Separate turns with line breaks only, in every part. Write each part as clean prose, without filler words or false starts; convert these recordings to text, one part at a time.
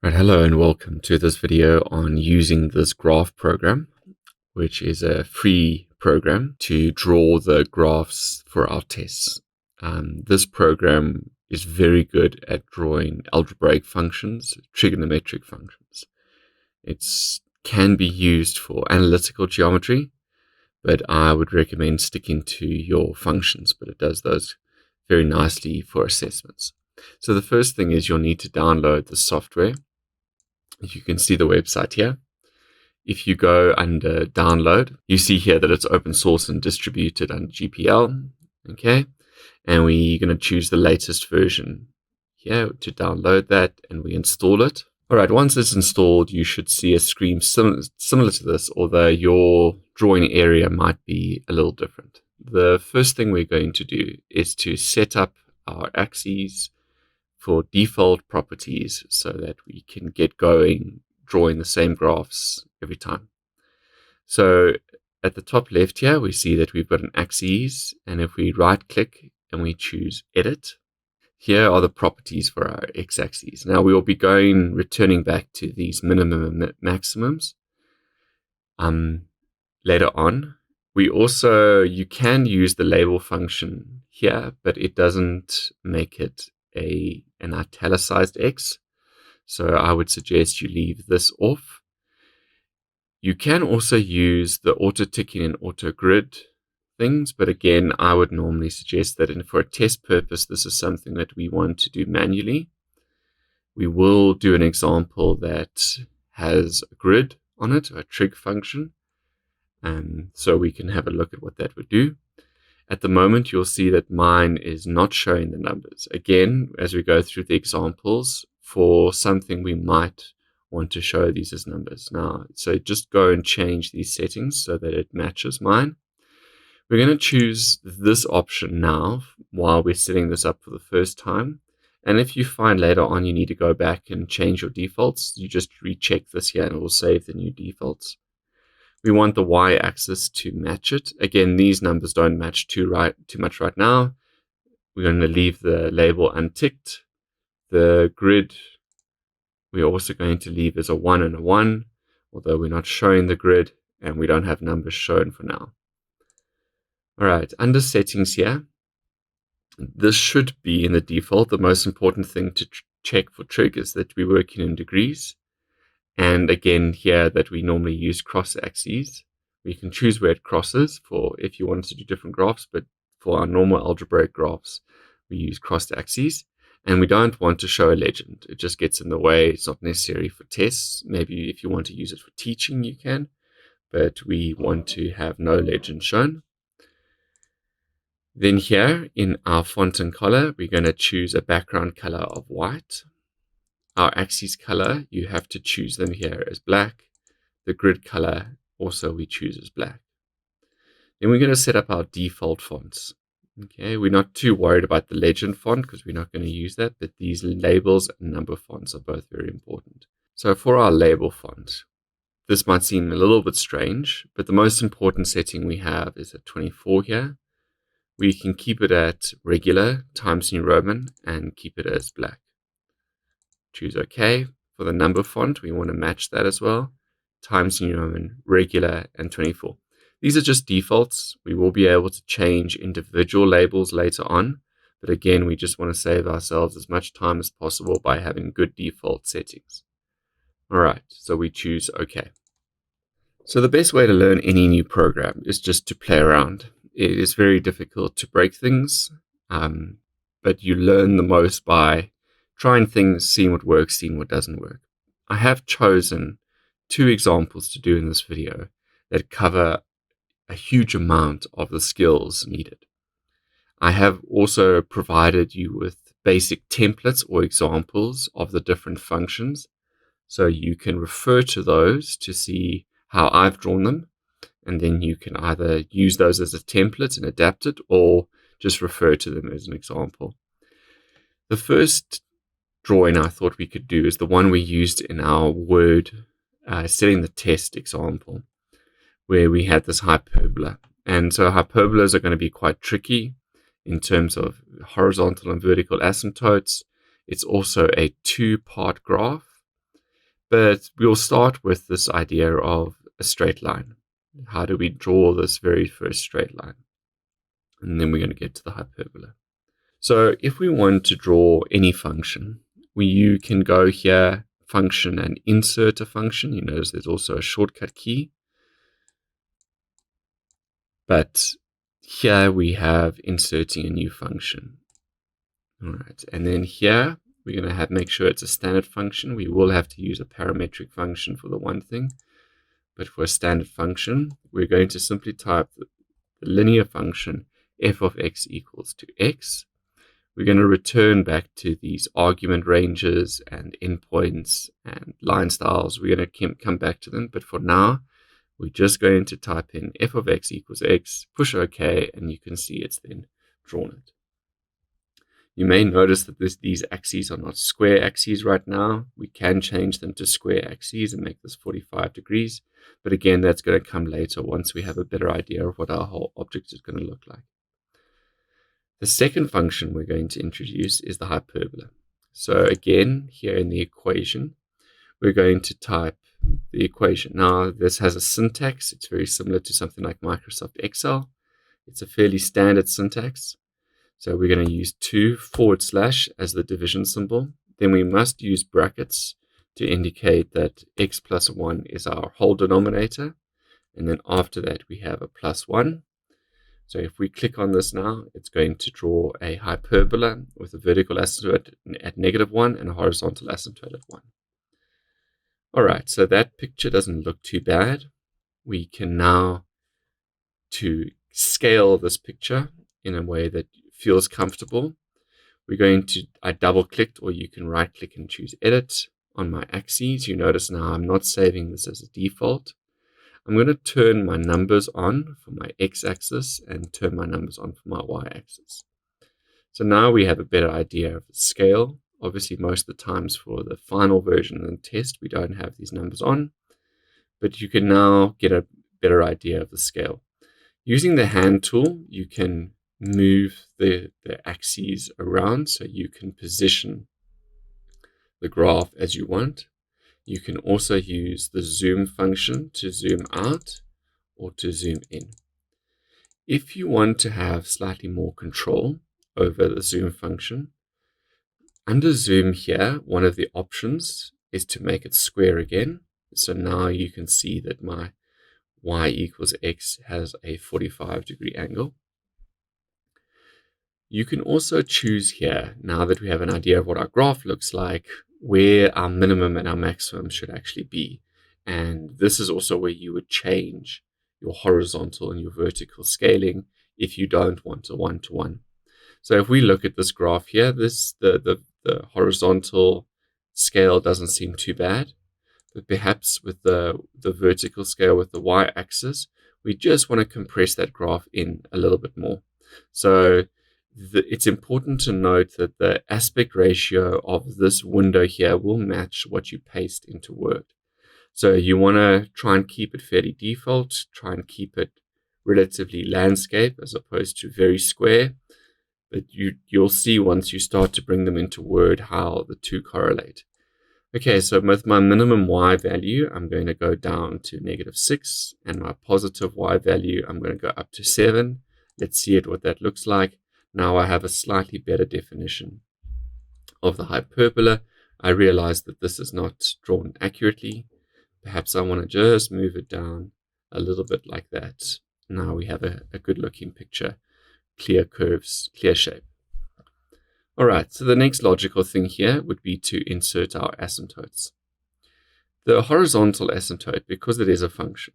Right, hello and welcome to this video on using this graph program, which is a free program to draw the graphs for our tests. This program is very good at drawing algebraic functions, trigonometric functions. It can be used for analytical geometry, but I would recommend sticking to your functions, but it does those very nicely for assessments. So the first thing is you'll need to download the software. You can see the website here. If you go under download, you see here that it's open source and distributed under GPL. Okay. And we're going to choose the latest version here to download that, and we install it. All right. Once it's installed, you should see a screen similar to this, although your drawing area might be a little different. The first thing we're going to do is to set up our axes for default properties so that we can get going drawing the same graphs every time. So at the top left here, we see that we've got an axis, and if we right click and we choose edit, here are the properties for our x-axis. Now we will be returning back to these minimum and maximums later on. You can use the label function here, but it doesn't make it an italicized X. So I would suggest you leave this off. You can also use the auto ticking and auto grid things, but again, I would normally suggest that for a test purpose, this is something that we want to do manually. We will do an example that has a grid on it, a trig function, so we can have a look at what that would do. At the moment, you'll see that mine is not showing the numbers. Again, as we go through the examples, for something we might want to show these as numbers. Now, so just go and change these settings so that it matches mine. We're going to choose this option now while we're setting this up for the first time. And if you find later on you need to go back and change your defaults, you just recheck this here and it will save the new defaults. We want the y-axis to match it. Again, these numbers don't match too much right now. We're going to leave the label unticked. The grid, we're also going to leave as a 1 and a 1, although we're not showing the grid and we don't have numbers shown for now. All right, under settings here, this should be in the default. The most important thing to check for trig is that we're working in degrees. And again, here that we normally use cross axes. We can choose where it crosses for if you want to do different graphs, but for our normal algebraic graphs, we use crossed axes. And we don't want to show a legend. It just gets in the way. It's not necessary for tests. Maybe if you want to use it for teaching, you can. But we want to have no legend shown. Then here in our font and color, we're going to choose a background color of white. Our axis color, you have to choose them here as black. The grid color also we choose as black. Then we're going to set up our default fonts. Okay, we're not too worried about the legend font because we're not going to use that, but these labels and number fonts are both very important. So for our label font, this might seem a little bit strange, but the most important setting we have is at 24 here. We can keep it at regular, Times New Roman, and keep it as black. Choose OK. For the number font, we want to match that as well. Times New Roman, regular, and 24. These are just defaults. We will be able to change individual labels later on. But again, we just want to save ourselves as much time as possible by having good default settings. All right, so we choose OK. So the best way to learn any new program is just to play around. It is very difficult to break things, but you learn the most by trying things, seeing what works, seeing what doesn't work. I have chosen 2 examples to do in this video that cover a huge amount of the skills needed. I have also provided you with basic templates or examples of the different functions, so you can refer to those to see how I've drawn them, and then you can either use those as a template and adapt it, or just refer to them as an example. The first drawing I thought we could do is the one we used in our word setting the test example, where we had this hyperbola. And so hyperbolas are going to be quite tricky in terms of horizontal and vertical asymptotes. It's also a 2-part graph. But we'll start with this idea of a straight line. How do we draw this very first straight line? And then we're going to get to the hyperbola. So if we want to draw any function, you can go here, function, and insert a function. You notice there's also a shortcut key. But here we have inserting a new function. All right, and then here we're going to make sure it's a standard function. We will have to use a parametric function for the one thing. But for a standard function, we're going to simply type the linear function f of x equals to x. We're going to return back to these argument ranges and endpoints and line styles. We're going to come back to them. But for now, we're just going to type in f of x equals x, push OK, and you can see it's then drawn it. You may notice that these axes are not square axes right now. We can change them to square axes and make this 45 degrees. But again, that's going to come later once we have a better idea of what our whole object is going to look like. The second function we're going to introduce is the hyperbola. So again, here in the equation, we're going to type the equation. Now, this has a syntax. It's very similar to something like Microsoft Excel. It's a fairly standard syntax. So we're going to use 2 / as the division symbol. Then we must use brackets to indicate that x plus 1 is our whole denominator. And then after that, we have a plus 1. So if we click on this now, it's going to draw a hyperbola with a vertical asymptote at -1 and a horizontal asymptote at 1. All right, so that picture doesn't look too bad. We can now, to scale this picture in a way that feels comfortable, we're going to, I double-clicked, or you can right-click and choose Edit on my axes. You notice now I'm not saving this as a default. I'm going to turn my numbers on for my x-axis and turn my numbers on for my y-axis. So now we have a better idea of the scale. Obviously, most of the times for the final version of the test, we don't have these numbers on, but you can now get a better idea of the scale. Using the hand tool, you can move the axes around, so you can position the graph as you want. You can also use the zoom function to zoom out or to zoom in. If you want to have slightly more control over the zoom function, under zoom here, one of the options is to make it square again. So now you can see that my y equals x has a 45-degree angle. You can also choose here, now that we have an idea of what our graph looks like, where our minimum and our maximum should actually be. And this is also where you would change your horizontal and your vertical scaling if you don't want a one-to-one. So if we look at this graph here, the horizontal scale doesn't seem too bad. But perhaps with the vertical scale with the y-axis, we just want to compress that graph in a little bit more. So it's important to note that the aspect ratio of this window here will match what you paste into Word. So you want to try and keep it fairly default, try and keep it relatively landscape as opposed to very square. But you'll see once you start to bring them into Word how the two correlate. Okay, so with my minimum y value, I'm going to go down to -6, and my positive y value, I'm going to go up to 7. Let's see what that looks like. Now I have a slightly better definition of the hyperbola. I realize that this is not drawn accurately. Perhaps I want to just move it down a little bit like that. Now we have a good looking picture, clear curves, clear shape. All right, so the next logical thing here would be to insert our asymptotes. The horizontal asymptote, because it is a function,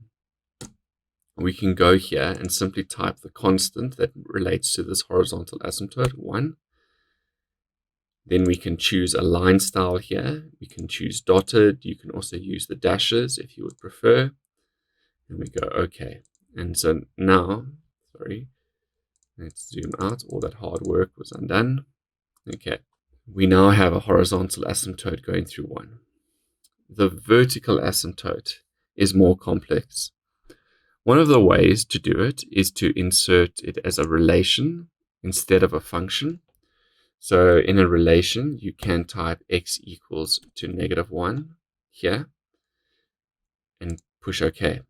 we can go here and simply type the constant that relates to this horizontal asymptote, 1. Then we can choose a line style here. We can choose dotted. You can also use the dashes if you would prefer. And we go, okay. And so now, let's zoom out. All that hard work was undone. Okay, we now have a horizontal asymptote going through 1. The vertical asymptote is more complex. One of the ways to do it is to insert it as a relation instead of a function. So in a relation, you can type x equals to -1 here and push OK.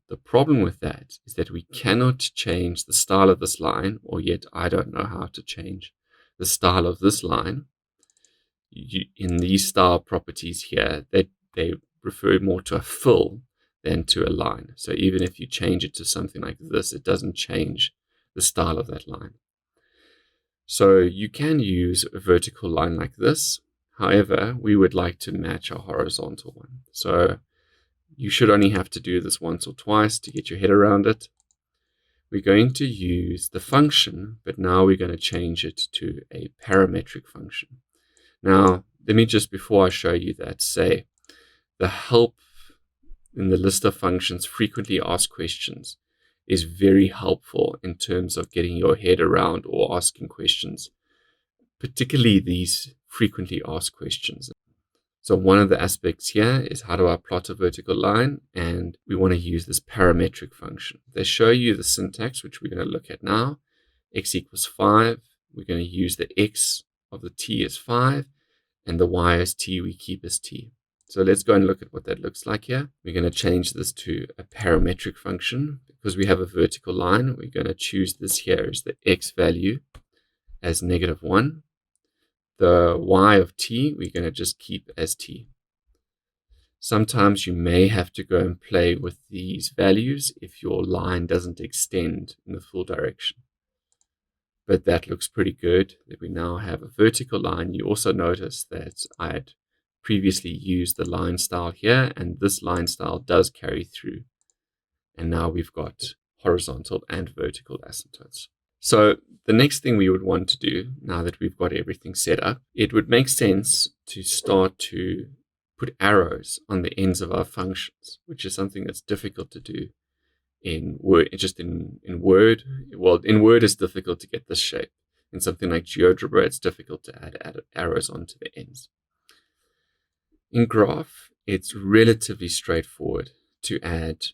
The problem with that is that we cannot change the style of this line, or yet I don't know how to change the style of this line. In these style properties here, they refer more to a fill than to a line. So even if you change it to something like this, it doesn't change the style of that line. So you can use a vertical line like this. However, we would like to match a horizontal one. So you should only have to do this once or twice to get your head around it. We're going to use the function, but now we're going to change it to a parametric function. Now, let me just, before I show you that, say the help in the list of functions, frequently asked questions, is very helpful in terms of getting your head around or asking questions, particularly these frequently asked questions. So one of the aspects here is, how do I plot a vertical line? And we want to use this parametric function. They show you the syntax, which we're going to look at now. X equals 5. We're going to use the x of the t as 5, and the y as t we keep as t. So let's go and look at what that looks like here. We're going to change this to a parametric function. Because we have a vertical line, we're going to choose this here as the x value as -1. The y of t, we're going to just keep as t. Sometimes you may have to go and play with these values if your line doesn't extend in the full direction. But that looks pretty good that we now have a vertical line. You also notice that I had previously used the line style here, and this line style does carry through. And now we've got horizontal and vertical asymptotes. So the next thing we would want to do, now that we've got everything set up, it would make sense to start to put arrows on the ends of our functions, which is something that's difficult to do in Word. Just in Word, well, in Word it's difficult to get this shape. In something like GeoGebra, it's difficult to add arrows onto the ends. In Graph, it's relatively straightforward to add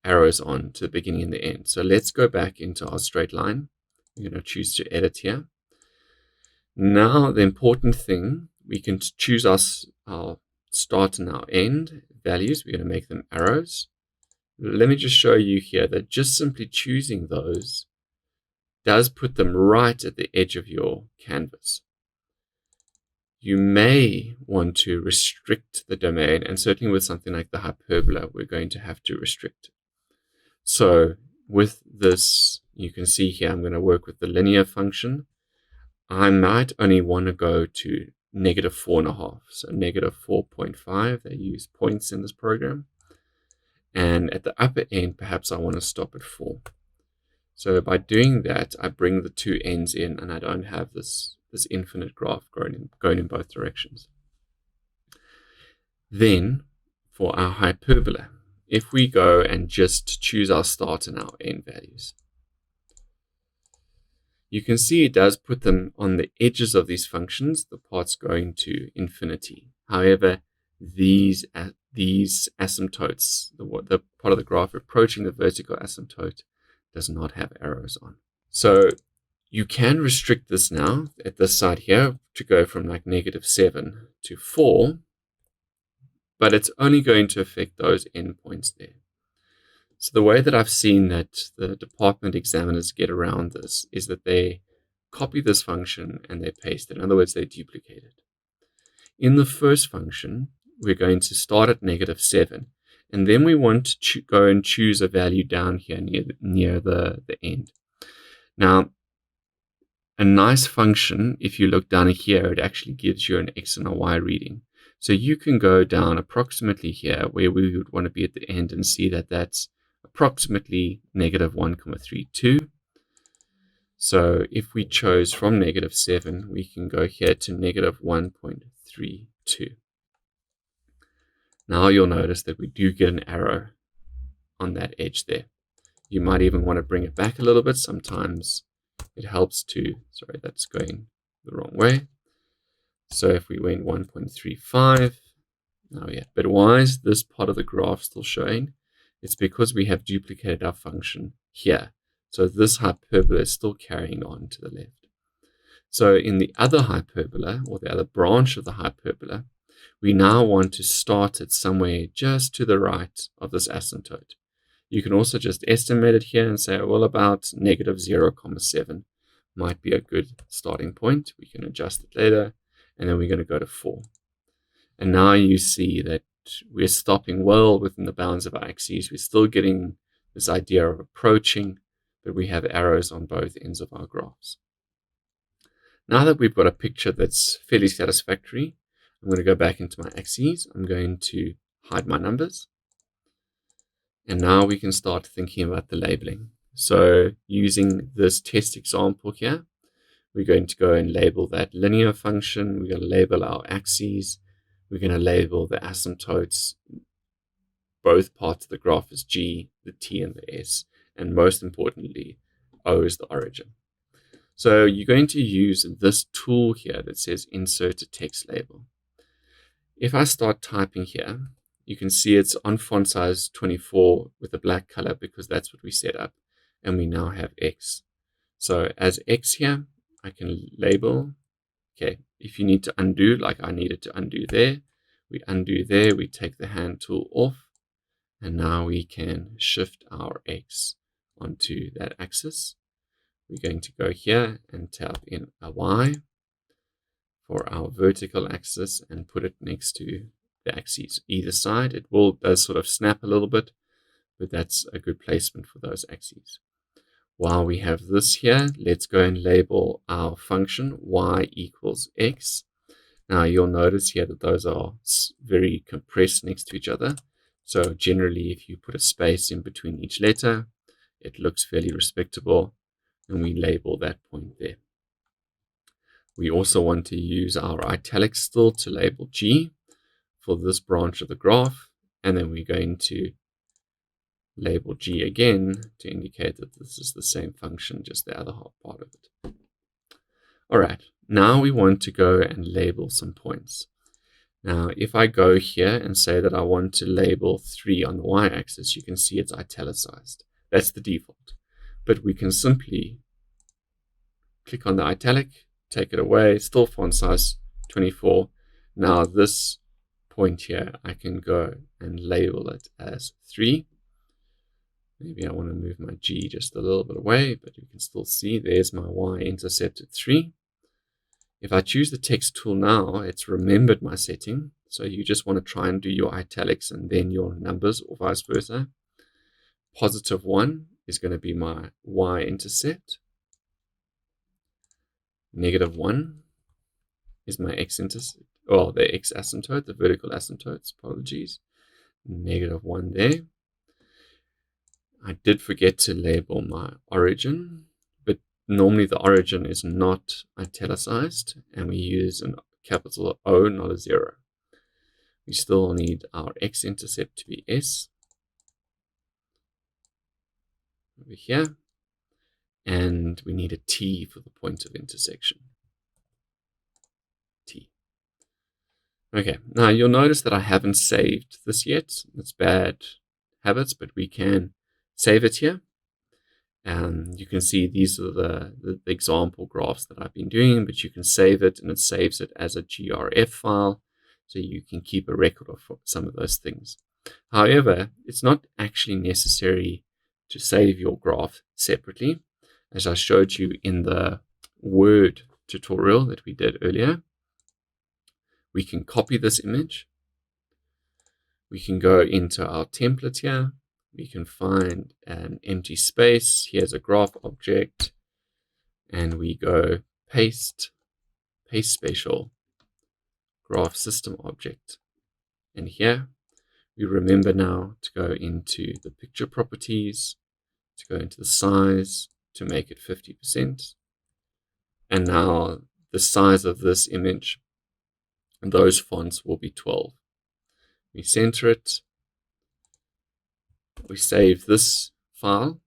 arrows on to the beginning and the end. So let's go back into our straight line. We're going to choose to edit here. Now the important thing, we can choose our start and our end values. We're going to make them arrows. Let me just show you here that just simply choosing those does put them right at the edge of your canvas. You may want to restrict the domain, and certainly with something like the hyperbola, we're going to have to restrict it. So with this, you can see here, I'm going to work with the linear function. I might only want to go to -4.5, so -4.5. They use points in this program. And at the upper end, perhaps I want to stop at 4. So by doing that, I bring the two ends in, and I don't have this infinite graph going in both directions. Then, for our hyperbola, if we go and just choose our start and our end values, you can see it does put them on the edges of these functions, the parts going to infinity. However, these asymptotes, the part of the graph approaching the vertical asymptote, does not have arrows on. So you can restrict this now at this side here to go from like -7 to 4, but it's only going to affect those endpoints there. So the way that I've seen that the department examiners get around this is that they copy this function and they paste it. In other words, they duplicate it. In the first function, we're going to start at -7, and then we want to go and choose a value down here near the end. Now, a nice function, if you look down here, it actually gives you an x and a y reading. So you can go down approximately here where we would want to be at the end and see that that's approximately -1.32. So if we chose from -7, we can go here to -1.32. Now you'll notice that we do get an arrow on that edge there. You might even want to bring it back a little bit. Sometimes it helps to, sorry, that's going the wrong way. So if we went 1.35, now yeah, but why is this part of the graph still showing? It's because we have duplicated our function here. So this hyperbola is still carrying on to the left. So in the other hyperbola, or the other branch of the hyperbola, We now want to start it somewhere just to the right of this asymptote. You can also just estimate it here and say, well, about negative 0.7 might be a good starting point. We can adjust it later, and then we're going to go to 4. And now you see that we're stopping well within the bounds of our axes. We're still getting this idea of approaching, but we have arrows on both ends of our graphs. Now that we've got a picture that's fairly satisfactory, I'm going to go back into my axes. I'm going to hide my numbers. And now we can start thinking about the labeling. So using this test example here, we're going to go and label that linear function. We're going to label our axes. We're going to label the asymptotes. Both parts of the graph is G, the T, and the S. And most importantly, O is the origin. So you're going to use this tool here that says insert a text label. If I start typing here, you can see it's on font size 24 with a black color because that's what we set up. And we now have X. So as X here, I can label. Okay, if you need to undo, like I needed to undo there, we undo there, we take the hand tool off, and now we can shift our X onto that axis. We're going to go here and tap in a Y for our vertical axis and put it next to the axes either side. It does sort of snap a little bit, but that's a good placement for those axes. While we have this here, let's go and label our function y equals x. Now you'll notice here that those are very compressed next to each other. So generally, if you put a space in between each letter, it looks fairly respectable, and we label that point there. We also want to use our italics still to label G for this branch of the graph, and then we're going to label G again to indicate that this is the same function, just the other half part of it. All right, now we want to go and label some points. Now, if I go here and say that I want to label 3 on the y-axis, you can see it's italicized. That's the default. But we can simply click on the italic, take it away, still font size 24. Now this point here, I can go and label it as 3. Maybe I want to move my G just a little bit away, but you can still see there's my y-intercept at 3. If I choose the text tool now, it's remembered my setting. So you just want to try and do your italics and then your numbers or vice versa. Positive 1 is going to be my y-intercept. Negative 1 is my x-intercept, or the x-asymptote, the vertical asymptotes, apologies. Negative 1 there. I did forget to label my origin, but normally the origin is not italicized, and we use a capital O, not a 0. We still need our x-intercept to be S over here, and we need a T for the point of intersection. T. Okay, now you'll notice that I haven't saved this yet. It's bad habits, but we can save it here. And you can see these are the example graphs that I've been doing, but you can save it, and it saves it as a GRF file, so you can keep a record of some of those things. However, it's not actually necessary to save your graph separately. As I showed you in the Word tutorial that we did earlier, we can copy this image. We can go into our template here. We can find an empty space. Here's a graph object, and we go paste spatial graph system object. And here we remember now to go into the picture properties, to go into the size, to make it 50%. And now the size of this image and those fonts will be 12. We center it. We save this file.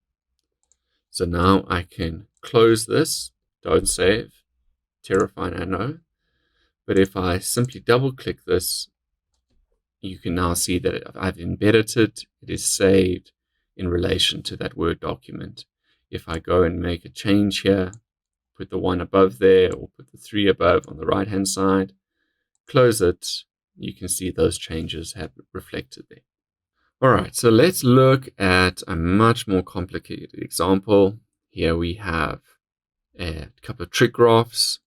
So now I can close this. Don't save. Terrifying, I know. But if I simply double click this, you can now see that I've embedded it. It is saved in relation to that Word document. If I go and make a change here, put the 1 above there, or put the 3 above on the right hand side, close it, you can see those changes have reflected there. All right, so let's look at a much more complicated example. Here we have a couple of trig graphs.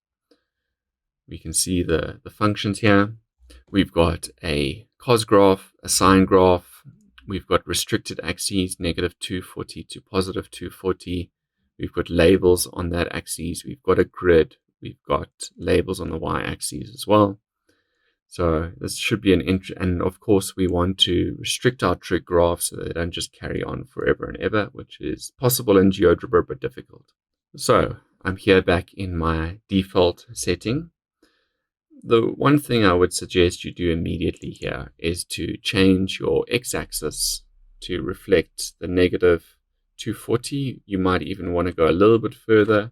We can see the functions here. We've got a cos graph, a sine graph. We've got restricted axes, negative 240 to positive 240. We've got labels on that axis. We've got a grid. We've got labels on the y-axis as well. So this should be and of course we want to restrict our trig graphs so they don't just carry on forever and ever, which is possible in GeoGebra but difficult. So I'm here back in my default setting. The one thing I would suggest you do immediately here is to change your x-axis to reflect the negative 240. You might even want to go a little bit further,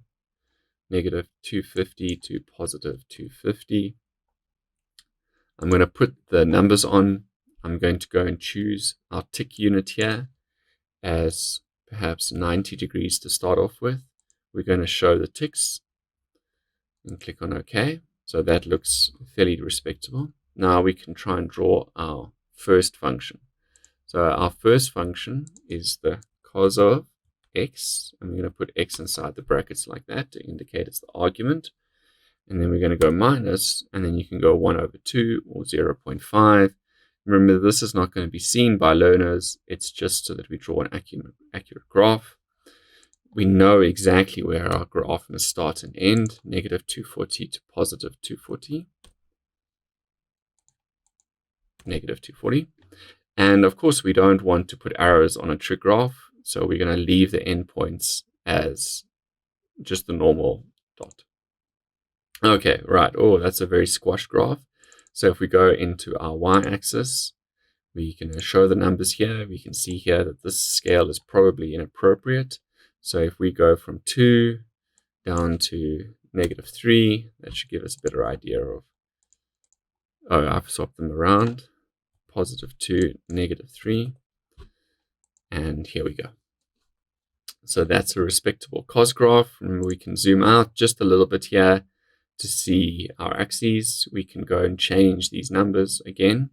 negative 250 to positive 250. I'm going to put the numbers on. I'm going to go and choose our tick unit here as perhaps 90 degrees to start off with. We're going to show the ticks and click on OK. So that looks fairly respectable. Now we can try and draw our first function. So our first function is the cos of x. And we're going to put x inside the brackets like that to indicate it's the argument. And then we're going to go minus, and then you can go 1 over 2 or 0.5. Remember, this is not going to be seen by learners. It's just so that we draw an accurate graph. We know exactly where our graph must start and end, negative 240 to positive 240. Negative 240. And of course, we don't want to put arrows on a trig graph, so we're going to leave the endpoints as just the normal dot. Okay, right. Oh, that's a very squashed graph. So if we go into our y-axis, we can show the numbers here. We can see here that this scale is probably inappropriate. So if we go from 2 down to negative 3, that should give us a better idea of, oh, I've swapped them around, positive 2, negative 3, and here we go. So that's a respectable cos graph. Remember, we can zoom out just a little bit here to see our axes. We can go and change these numbers again.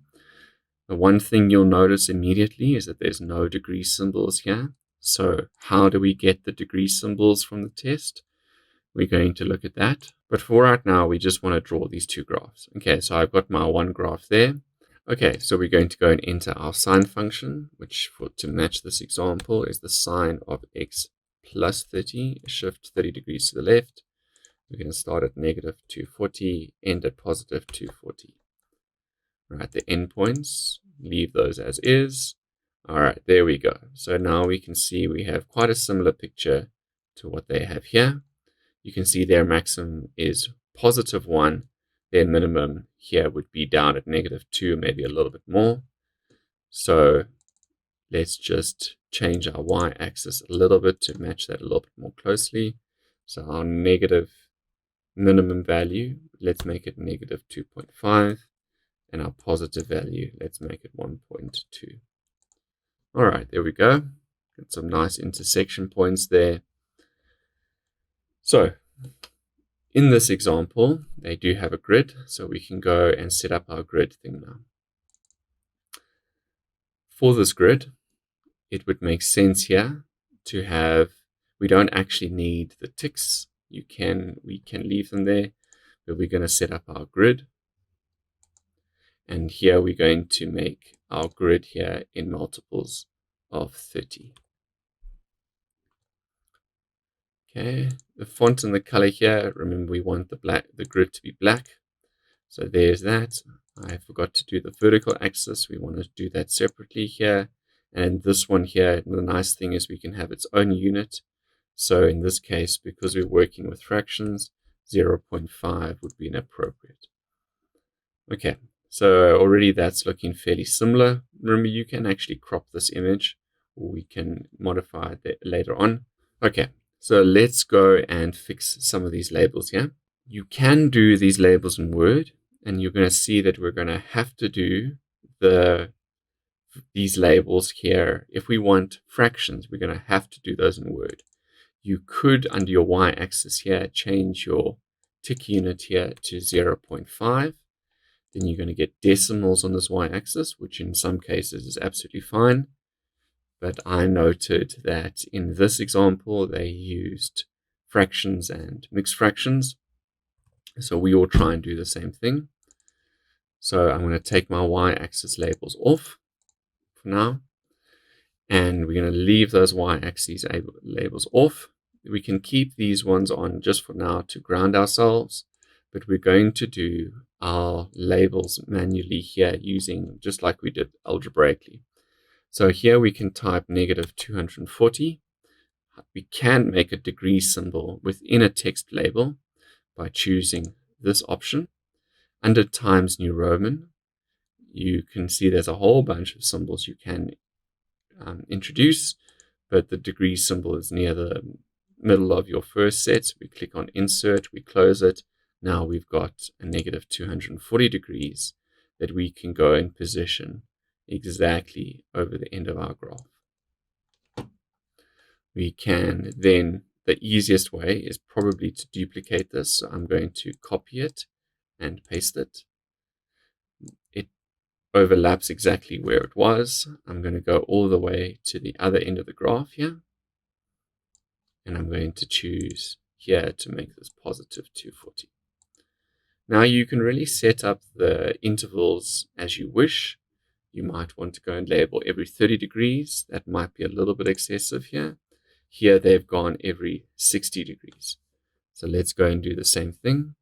The one thing you'll notice immediately is that there's no degree symbols here. So how do we get the degree symbols from the test? We're going to look at that. But for right now, we just want to draw these two graphs. Okay, so I've got my one graph there. Okay, so we're going to go and enter our sine function, which to match this example is the sine of x plus 30, shift 30 degrees to the left. We're going to start at negative 240, end at positive 240. Right, the endpoints, leave those as is. All right, there we go. So now we can see we have quite a similar picture to what they have here. You can see their maximum is positive 1. Their minimum here would be down at negative 2, maybe a little bit more. So let's just change our y-axis a little bit to match that a little bit more closely. So our negative minimum value, let's make it negative 2.5. And our positive value, let's make it 1.2. All right, there we go. Got some nice intersection points there. So in this example, they do have a grid, so we can go and set up our grid thing now. For this grid, it would make sense here to have, we don't actually need the ticks. We can leave them there, but we're going to set up our grid. And here we're going to make our grid here in multiples of 30. Okay, the font and the color here, remember we want the grid to be black. So there's that. I forgot to do the vertical axis. We want to do that separately here. And this one here, the nice thing is we can have its own unit. So in this case, because we're working with fractions, 0.5 would be inappropriate. Okay, so already that's looking fairly similar. Remember, you can actually crop this image, or we can modify it later on. Okay, so let's go and fix some of these labels here. You can do these labels in Word, and you're going to see that we're going to have to do these labels here. If we want fractions, we're going to have to do those in Word. You could, under your y-axis here, change your tick unit here to 0.5. then you're going to get decimals on this y-axis, which in some cases is absolutely fine. But I noted that in this example, they used fractions and mixed fractions. So we will try and do the same thing. So I'm going to take my y-axis labels off for now. And we're going to leave those y-axis labels off. We can keep these ones on just for now to ground ourselves. But we're going to do our labels manually here using just like we did algebraically. So here we can type negative 240. We can make a degree symbol within a text label by choosing this option. Under Times New Roman, you can see there's a whole bunch of symbols you can introduce, but the degree symbol is near the middle of your first set. We click on Insert, we close it. Now we've got a negative 240 degrees that we can go and position exactly over the end of our graph. We can then, the easiest way is probably to duplicate this. So I'm going to copy it and paste it. It overlaps exactly where it was. I'm going to go all the way to the other end of the graph here. And I'm going to choose here to make this positive 240. Now you can really set up the intervals as you wish. You might want to go and label every 30 degrees. That might be a little bit excessive here. Here they've gone every 60 degrees. So let's go and do the same thing.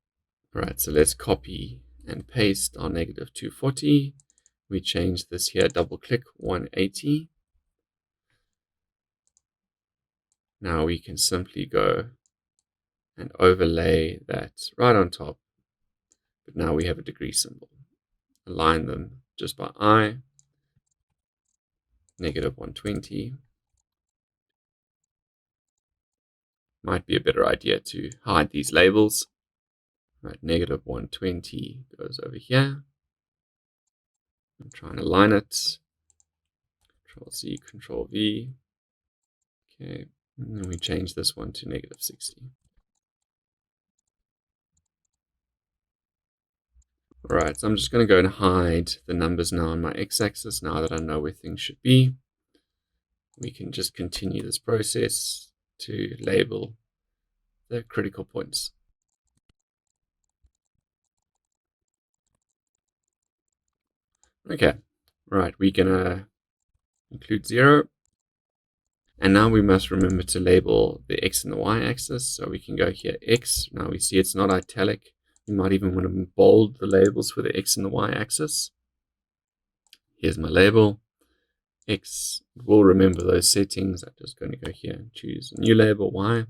All right, so let's copy and paste our negative 240. We change this here, double click 180. Now we can simply go and overlay that right on top. But now we have a degree symbol. Align them just by eye. Negative 120. Might be a better idea to hide these labels. Right, negative 120 goes over here. I'm trying to align it. Control C, Control V. Okay, and then we change this one to negative 60. All right, so I'm just going to go and hide the numbers now on my x-axis now that I know where things should be. We can just continue this process to label the critical points. Okay, right, we're going to include 0. And now we must remember to label the x and the y-axis. So we can go here, x. Now we see it's not italic. You might even want to bold the labels for the x and the y-axis. Here's my label, x. We'll remember those settings. I'm just going to go here and choose a new label, y,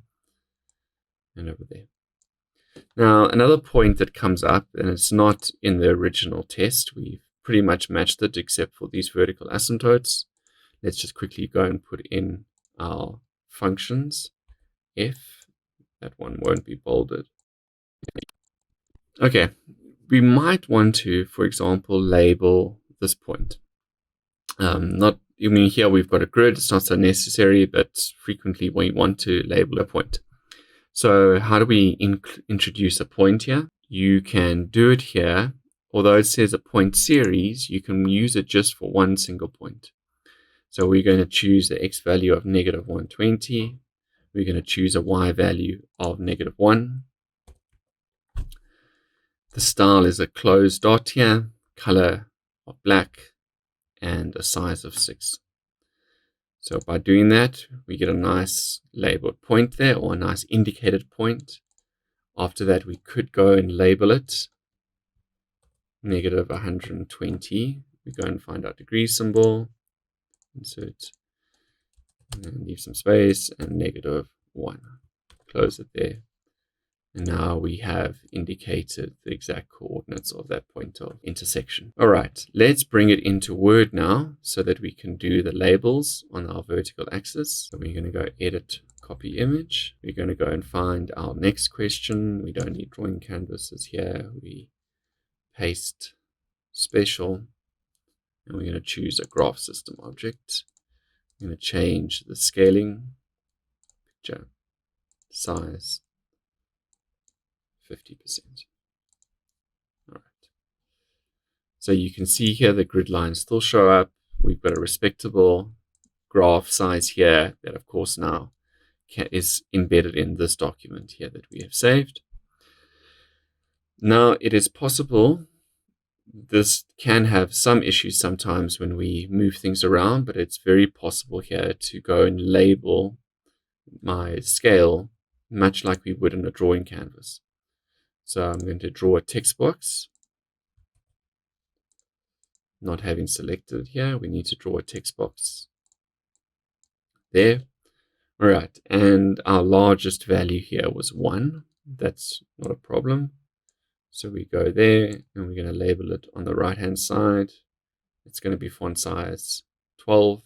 and over there. Now, another point that comes up, and it's not in the original test. We've pretty much matched it except for these vertical asymptotes. Let's just quickly go and put in our functions. F, that one won't be bolded. Okay, we might want to, for example, label this point. Here we've got a grid, it's not so necessary, but frequently we want to label a point. So how do we introduce a point here? You can do it here. Although it says a point series, you can use it just for one single point. So we're going to choose the x value of negative 120. We're going to choose a y value of negative 1. The style is a closed dot here, color of black, and a size of 6. So by doing that, we get a nice labeled point there, or a nice indicated point. After that, we could go and label it negative 120. We go and find our degree symbol, insert, and leave some space, and negative 1. Close it there. And now we have indicated the exact coordinates of that point of intersection. All right, let's bring it into Word now so that we can do the labels on our vertical axis. So we're going to go Edit, Copy Image. We're going to go and find our next question. We don't need drawing canvases here. We paste Special, and we're going to choose a graph system object. I'm going to change the scaling, picture, size, 50%. All right. So you can see here the grid lines still show up. We've got a respectable graph size here that, of course, now is embedded in this document here that we have saved. Now, it is possible this can have some issues sometimes when we move things around, but it's very possible here to go and label my scale much like we would in a drawing canvas. So I'm going to draw a text box. Not having selected here, we need to draw a text box there. All right, and our largest value here was 1. That's not a problem. So we go there, and we're going to label it on the right-hand side. It's going to be font size 12.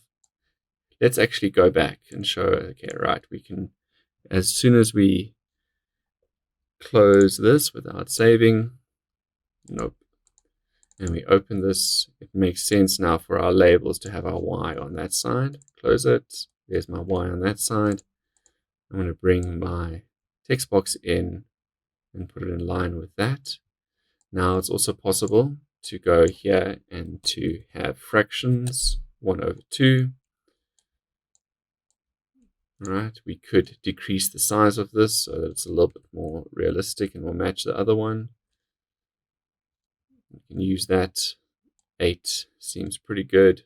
Let's actually go back and show, okay, right, we can, as soon as we close this without saving, nope, and we open this, it makes sense now for our labels to have our Y on that side. Close it. There's my Y on that side. I'm going to bring my text box in and put it in line with that. Now it's also possible to go here and to have fractions 1/2. All right, we could decrease the size of this so that it's a little bit more realistic and will match the other one. You can use that. 8 seems pretty good.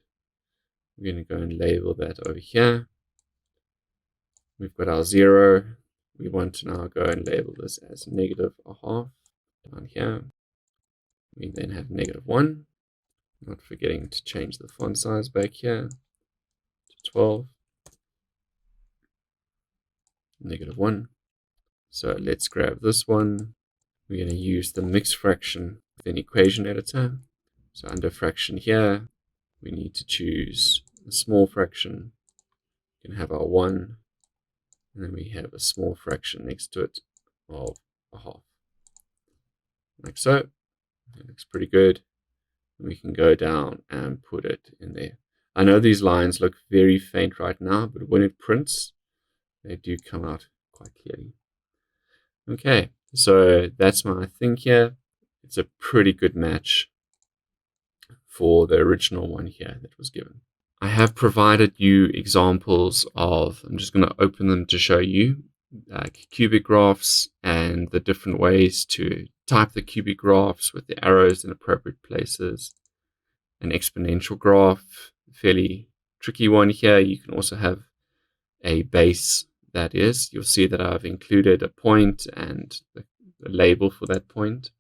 We're going to go and label that over here. We've got our 0. We want to now go and label this as -1/2 down here. We then have -1. Not forgetting to change the font size back here to 12. -1. So let's grab this one. We're going to use the mixed fraction with an equation editor. So under fraction here, we need to choose a small fraction. We can have our 1, and then we have a small fraction next to it of 1/2. Like so. That looks pretty good. And we can go down and put it in there. I know these lines look very faint right now, but when it prints, they do come out quite clearly. Okay, so that's my thing here. It's a pretty good match for the original one here that was given. I have provided you examples of, I'm just going to open them to show you, cubic graphs and the different ways to type the cubic graphs with the arrows in appropriate places. An exponential graph, fairly tricky one here. You can also have a base, that is. You'll see that I've included a point and the label for that point.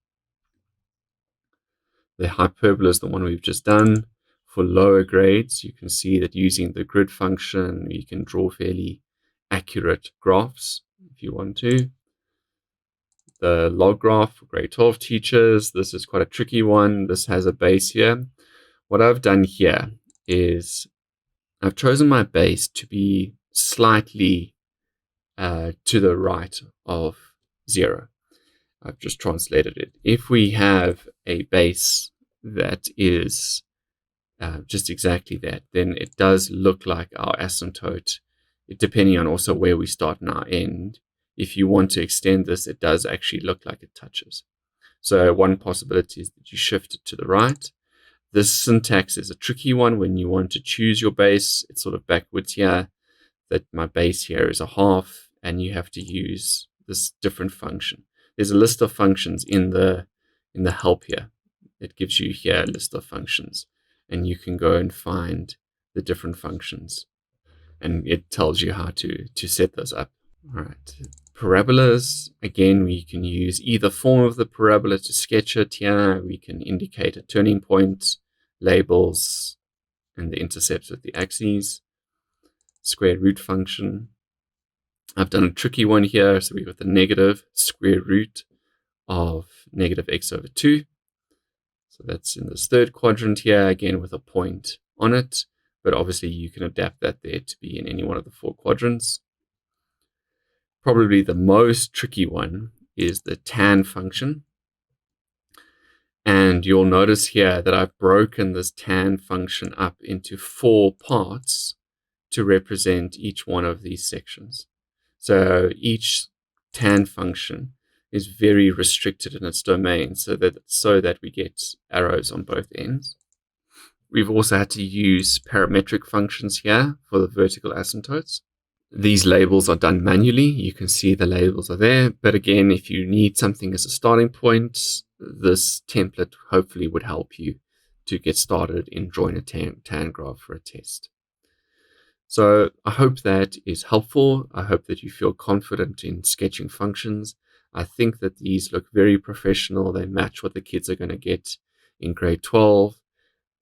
The hyperbola is the one we've just done. For lower grades, you can see that using the grid function, you can draw fairly accurate graphs if you want to. The log graph for grade 12 teachers, this is quite a tricky one. This has a base here. What I've done here is I've chosen my base to be slightly to the right of 0. I've just translated it. If we have a base that is just exactly that, then it does look like our asymptote, depending on also where we start and our end. If you want to extend this, it does actually look like it touches. So one possibility is that you shift it to the right. This syntax is a tricky one when you want to choose your base. It's sort of backwards here, that my base here is 1/2, and you have to use this different function. There's a list of functions in the help here. It gives you here a list of functions, and you can go and find the different functions, and it tells you how to set those up. All right. Parabolas, again, we can use either form of the parabola to sketch it here. We can indicate a turning point, labels, and the intercepts with the axes. Square root function. I've done a tricky one here. So we've got the negative square root of -x/2. So that's in this third quadrant here, again with a point on it. But obviously you can adapt that there to be in any one of the 4 quadrants. Probably the most tricky one is the tan function. And you'll notice here that I've broken this tan function up into 4 parts to represent each one of these sections. So each tan function is very restricted in its domain, so that we get arrows on both ends. We've also had to use parametric functions here for the vertical asymptotes. These labels are done manually. You can see the labels are there. But again, if you need something as a starting point, this template hopefully would help you to get started in drawing a tan graph for a test. So I hope that is helpful. I hope that you feel confident in sketching functions. I think that these look very professional. They match what the kids are going to get in grade 12.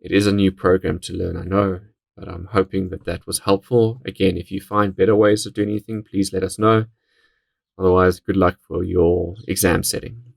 It is a new program to learn, I know, but I'm hoping that that was helpful. Again, if you find better ways of doing anything, please let us know. Otherwise, good luck for your exam setting.